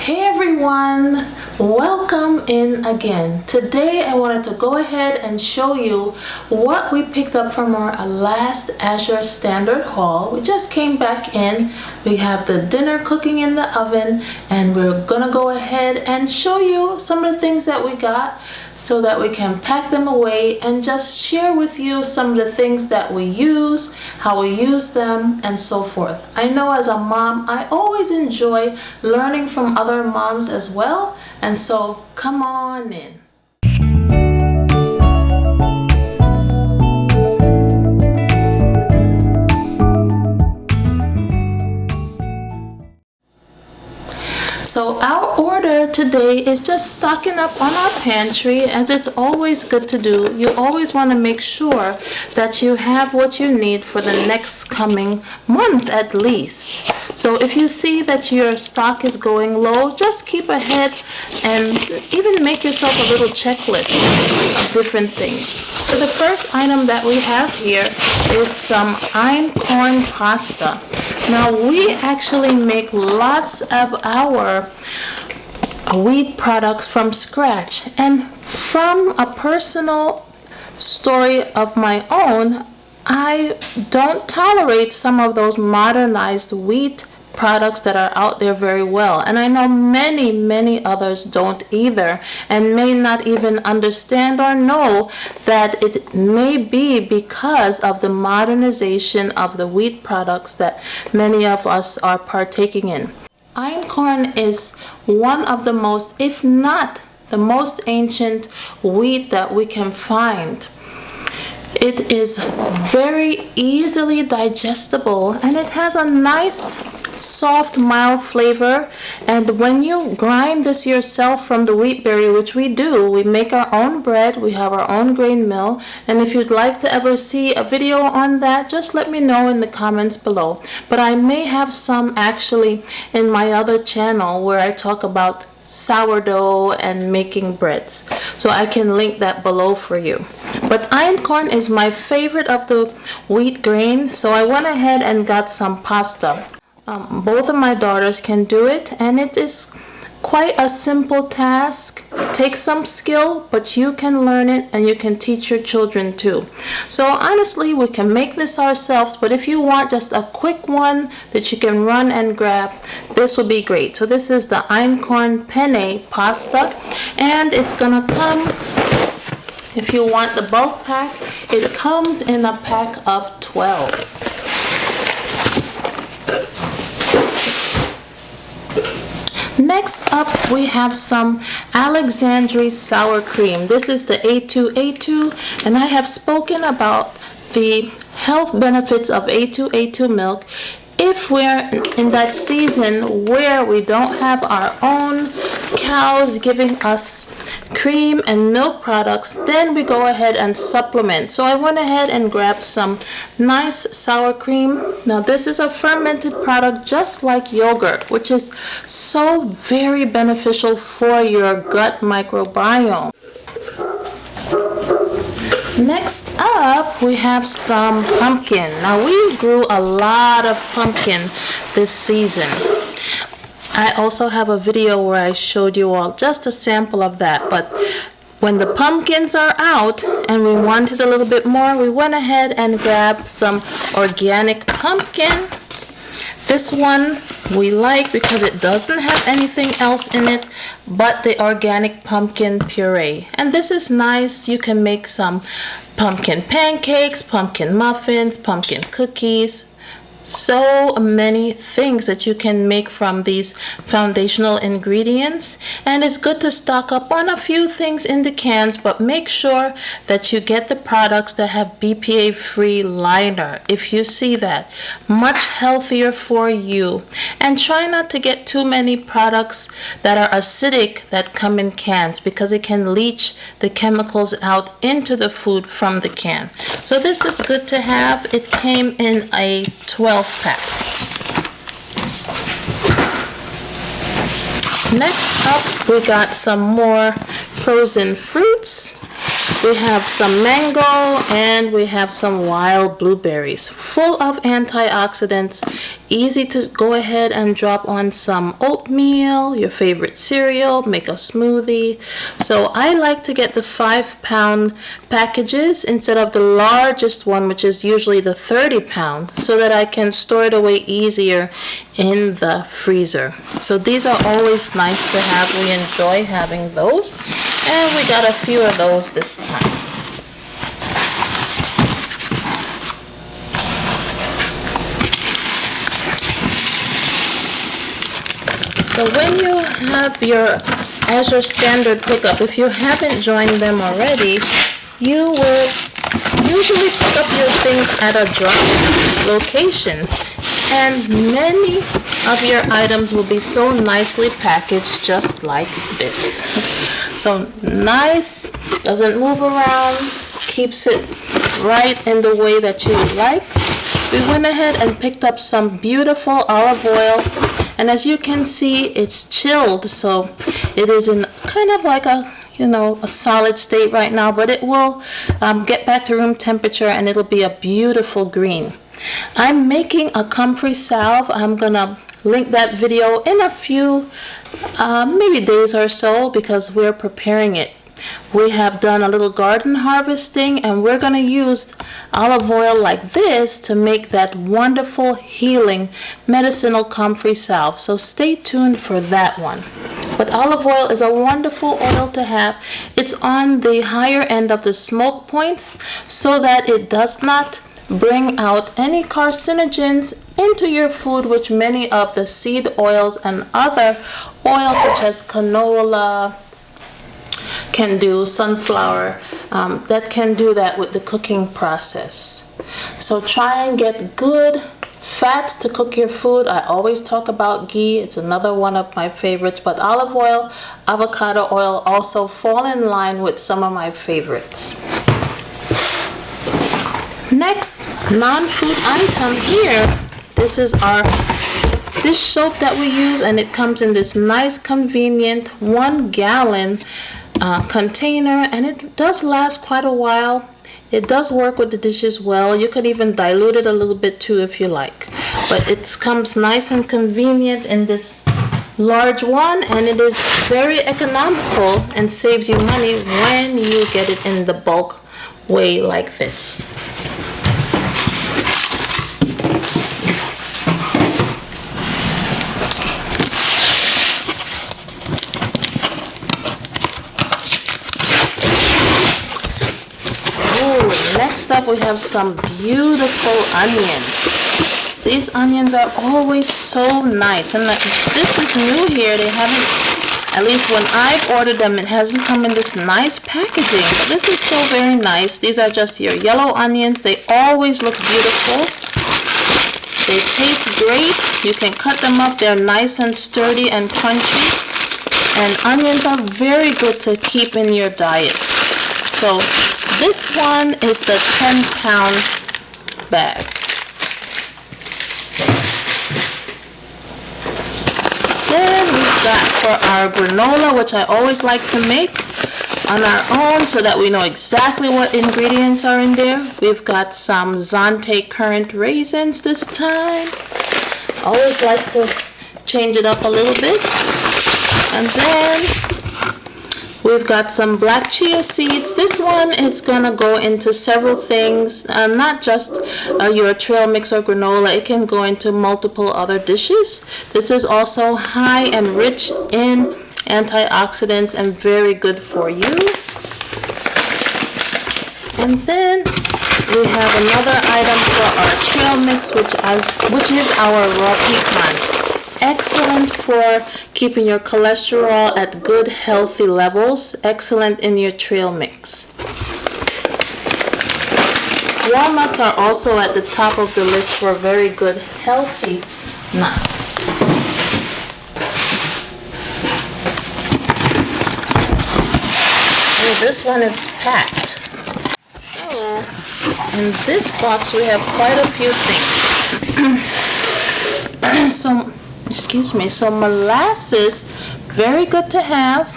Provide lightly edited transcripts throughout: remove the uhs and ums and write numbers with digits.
Hey everyone, welcome in again. Today I wanted to go ahead and show you what we picked up from our last Azure Standard haul. We just came back in. We have the dinner cooking in the oven, and we're gonna go ahead and show you some of the things that we got so that we can pack them away and just share with you some of the things that we use, how we use them, and so forth. I know as a mom, I always enjoy learning from other moms as well, and so come on in. So our order today is just stocking up on our pantry, as it's always good to do. You always want to make sure that you have what you need for the next coming month at least. So if you see that your stock is going low, just keep ahead and even make yourself a little checklist of different things. So the first item that we have here is some einkorn pasta. Now we actually make lots of our wheat products from scratch, and from a personal story of my own, I don't tolerate some of those modernized wheat products that are out there very well, and I know many others don't either, and may not even understand or know that it may be because of the modernization of the wheat products that many of us are partaking in. Einkorn is one of the most, if not the most ancient wheat that we can find. It is very easily digestible, and it has a nice soft mild flavor. And when you grind this yourself from the wheat berry, which we do, we make our own bread, we have our own grain mill, and if you'd like to ever see a video on that, just let me know in the comments below. But I may have some actually in my other channel where I talk about sourdough and making breads, so I can link that below for you. But einkorn is my favorite of the wheat grains, so I went ahead and got some pasta. Both of my daughters can do it, and it is quite a simple task. It takes some skill, but you can learn it and you can teach your children too. So honestly, we can make this ourselves, but if you want just a quick one that you can run and grab, this will be great. So this is the einkorn penne pasta, and it's gonna come, if you want the bulk pack, it comes in a pack of 12. Next up, we have some Alexandria sour cream. This is the A2A2, and I have spoken about the health benefits of A2A2 milk. If we're in that season where we don't have our own cows giving us cream and milk products, then we go ahead and supplement. So I went ahead and grabbed some nice sour cream. Now this is a fermented product just like yogurt, which is so very beneficial for your gut microbiome. Next up, we have some pumpkin. Now we grew a lot of pumpkin this season. I also have a video where I showed you all just a sample of that, but when the pumpkins are out and we wanted a little bit more, we went ahead and grabbed some organic pumpkin. This one we like because it doesn't have anything else in it but the organic pumpkin puree. And this is nice. You can make some pumpkin pancakes, pumpkin muffins, pumpkin cookies. So many things that you can make from these foundational ingredients, and it's good to stock up on a few things in the cans, but make sure that you get the products that have BPA free liner. If you see that, much healthier for you. And try not to get too many products that are acidic that come in cans, because it can leach the chemicals out into the food from the can. So this is good to have. It came in a 12 pack. Next up, we got some more frozen fruits. We have some mango and we have some wild blueberries, full of antioxidants, easy to go ahead and drop on some oatmeal, your favorite cereal, make a smoothie. So I like to get the 5-pound packages instead of the largest one, which is usually the 30-pound, so that I can store it away easier in the freezer. So these are always nice to have. We enjoy having those, and we got a few of those this time. So when you have your Azure Standard pickup, if you haven't joined them already, you will usually pick up your things at a drop location, and many of your items will be so nicely packaged just like this. So nice, doesn't move around, keeps it right in the way that you like. We went ahead and picked up some beautiful olive oil, and as you can see, it's chilled, so it is in kind of like a solid state right now, but it will get back to room temperature and it'll be a beautiful green. I'm making a comfrey salve. I'm gonna link that video in a few maybe days or so, because we're preparing it. We have done a little garden harvesting, and we're going to use olive oil like this to make that wonderful healing medicinal comfrey salve. So stay tuned for that one. But olive oil is a wonderful oil to have. It's on the higher end of the smoke points so that it does not bring out any carcinogens into your food, which many of the seed oils and other oils such as canola can do, sunflower, that can do that with the cooking process. So try and get good fats to cook your food. I always talk about ghee. It's another one of my favorites, but olive oil, avocado oil also fall in line with some of my favorites. Next non-food item here, this is our dish soap that we use, and it comes in this nice convenient 1-gallon container, and it does last quite a while. It does work with the dishes well. You could even dilute it a little bit too if you like, but it comes nice and convenient in this large one, and it is very economical and saves you money when you get it in the bulk way like this. Next up, we have some beautiful onions. These onions are always so nice, and this is new here. They haven't, at least when I've ordered them, it hasn't come in this nice packaging, but this is so very nice. These are just your yellow onions. They always look beautiful. They taste great. You can cut them up. They're nice and sturdy and crunchy, and onions are very good to keep in your diet. So this one is the 10-pound bag. Then we've got for our granola, which I always like to make on our own so that we know exactly what ingredients are in there. We've got some Zante currant raisins this time. Always like to change it up a little bit. And then we've got some black chia seeds. This one is gonna go into several things, not just your trail mix or granola. It can go into multiple other dishes. This is also high and rich in antioxidants and very good for you. And then we have another item for our trail mix, which is our raw pecans. Excellent for keeping your cholesterol at good healthy levels. Excellent in your trail mix. Walnuts are also at the top of the list for very good healthy nuts. Oh, this one is packed. So in this box we have quite a few things. So molasses, very good to have.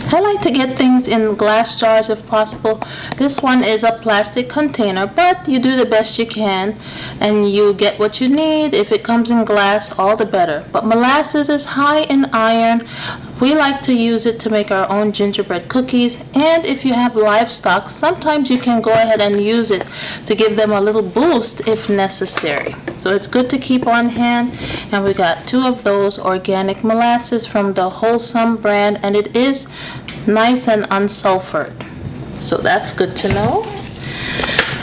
I like to get things in glass jars if possible. This one is a plastic container, but you do the best you can and you get what you need. If it comes in glass, all the better. But molasses is high in iron. We like to use it to make our own gingerbread cookies, and if you have livestock, sometimes you can go ahead and use it to give them a little boost if necessary. So it's good to keep on hand, and we got 2 of those organic molasses from the Wholesome brand, and it is nice and unsulfured. So that's good to know.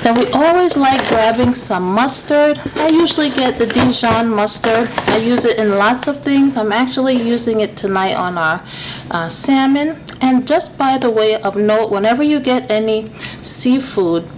Then we always like grabbing some mustard. I usually get the Dijon mustard. I use it in lots of things. I'm actually using it tonight on our salmon. And just by the way of note, whenever you get any seafood,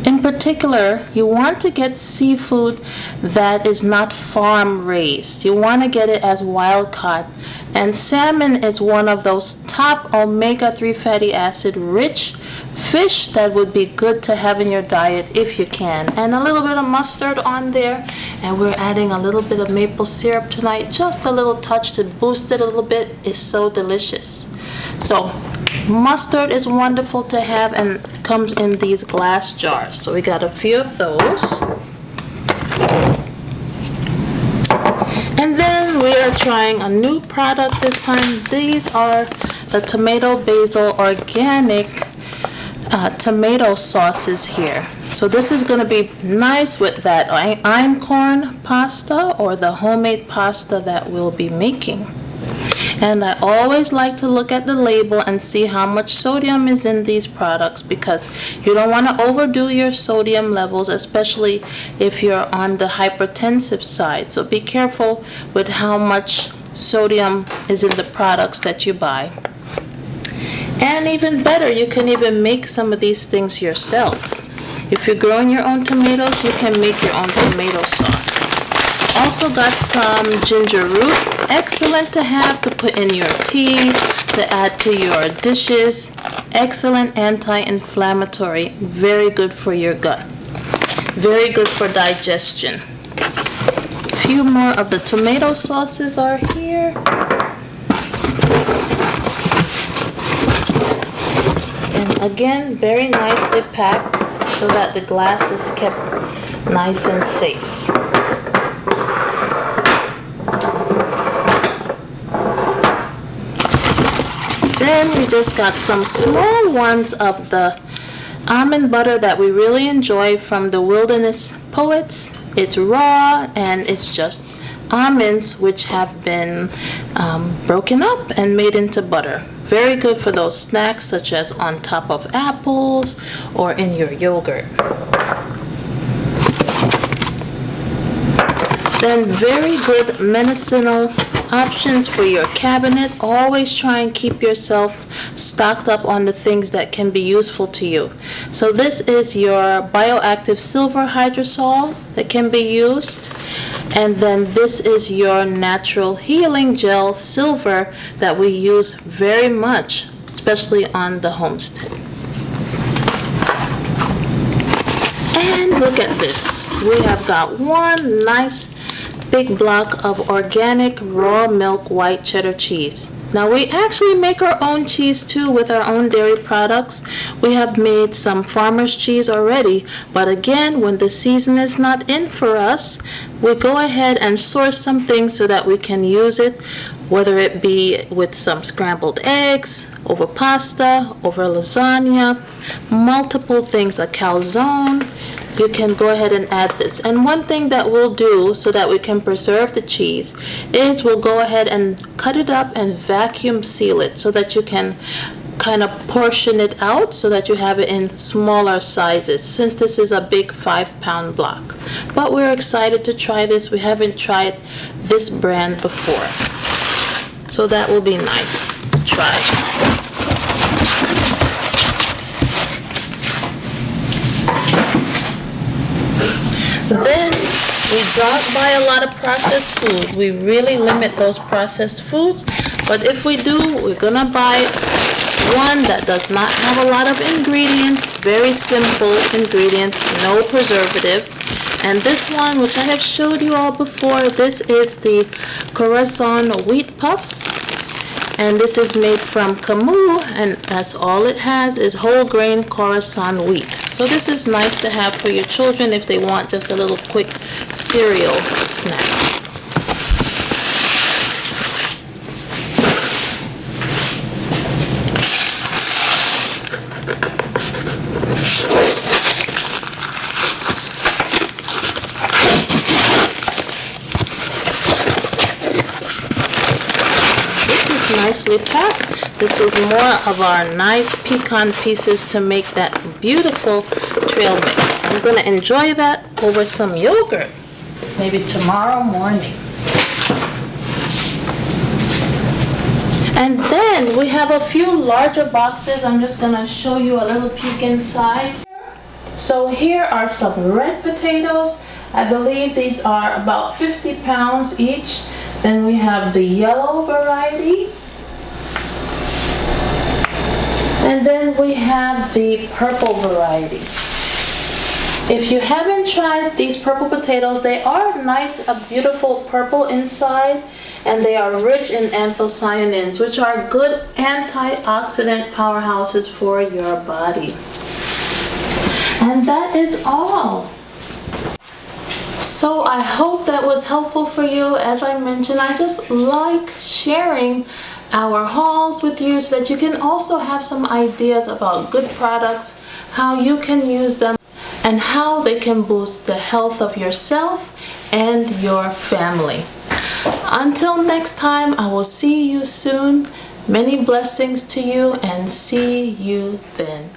in particular, you want to get seafood that is not farm raised. You want to get it as wild caught. And salmon is one of those top omega-3 fatty acid rich fish that would be good to have in your diet if you can. And a little bit of mustard on there. And we're adding a little bit of maple syrup tonight. Just a little touch to boost it a little bit. It's so delicious. So mustard is wonderful to have and comes in these glass jars. So we got a few of those. And then we are trying a new product this time. These are the tomato basil organic tomato sauces here. So this is going to be nice with that einkorn pasta or the homemade pasta that we'll be making. And I always like to look at the label and see how much sodium is in these products, because you don't want to overdo your sodium levels, especially if you're on the hypertensive side. So be careful with how much sodium is in the products that you buy. And even better, you can even make some of these things yourself. If you're growing your own tomatoes, you can make your own tomato sauce. Also got some ginger root, excellent to have to put in your tea, to add to your dishes. Excellent anti-inflammatory, very good for your gut, very good for digestion. A few more of the tomato sauces are here. And again, very nicely packed so that the glass is kept nice and safe. Then we just got some small ones of the almond butter that we really enjoy from the Wilderness Poets. It's raw and it's just almonds which have been broken up and made into butter. Very good for those snacks such as on top of apples or in your yogurt. Then very good medicinal options for your cabinet. Always try and keep yourself stocked up on the things that can be useful to you. So this is your bioactive silver hydrosol that can be used. And then this is your natural healing gel silver that we use very much, especially on the homestead. And look at this. We have got one nice big block of organic raw milk white cheddar cheese. Now we actually make our own cheese too with our own dairy products. We have made some farmer's cheese already, but again, when the season is not in for us, we go ahead and source some things so that we can use it, whether it be with some scrambled eggs, over pasta, over lasagna, multiple things, a calzone. You can go ahead and add this. And one thing that we'll do so that we can preserve the cheese is we'll go ahead and cut it up and vacuum seal it so that you can kind of portion it out so that you have it in smaller sizes, since this is a big 5-pound block. But we're excited to try this. We haven't tried this brand before, so that will be nice to try. Then we don't buy a lot of processed food. We really limit those processed foods, but if we do, we're gonna buy one that does not have a lot of ingredients, very simple ingredients, no preservatives. And this one, which I have showed you all before, this is the Corazon wheat puffs. And this is made from Camus, and that's all it has is whole grain Coruscant wheat. So this is nice to have for your children if they want just a little quick cereal snack. Nicely packed. This is more of our nice pecan pieces to make that beautiful trail mix. I'm going to enjoy that over some yogurt, maybe tomorrow morning. And then we have a few larger boxes. I'm just going to show you a little peek inside. So here are some red potatoes. I believe these are about 50 pounds each. Then we have the yellow variety. And then we have the purple variety. If you haven't tried these purple potatoes, they are nice, a beautiful purple inside, and they are rich in anthocyanins, which are good antioxidant powerhouses for your body. And that is all. So I hope that was helpful for you. As I mentioned, I just like sharing our hauls with you so that you can also have some ideas about good products, how you can use them, and how they can boost the health of yourself and your family. Until next time, I will see you soon. Many blessings to you, and see you then.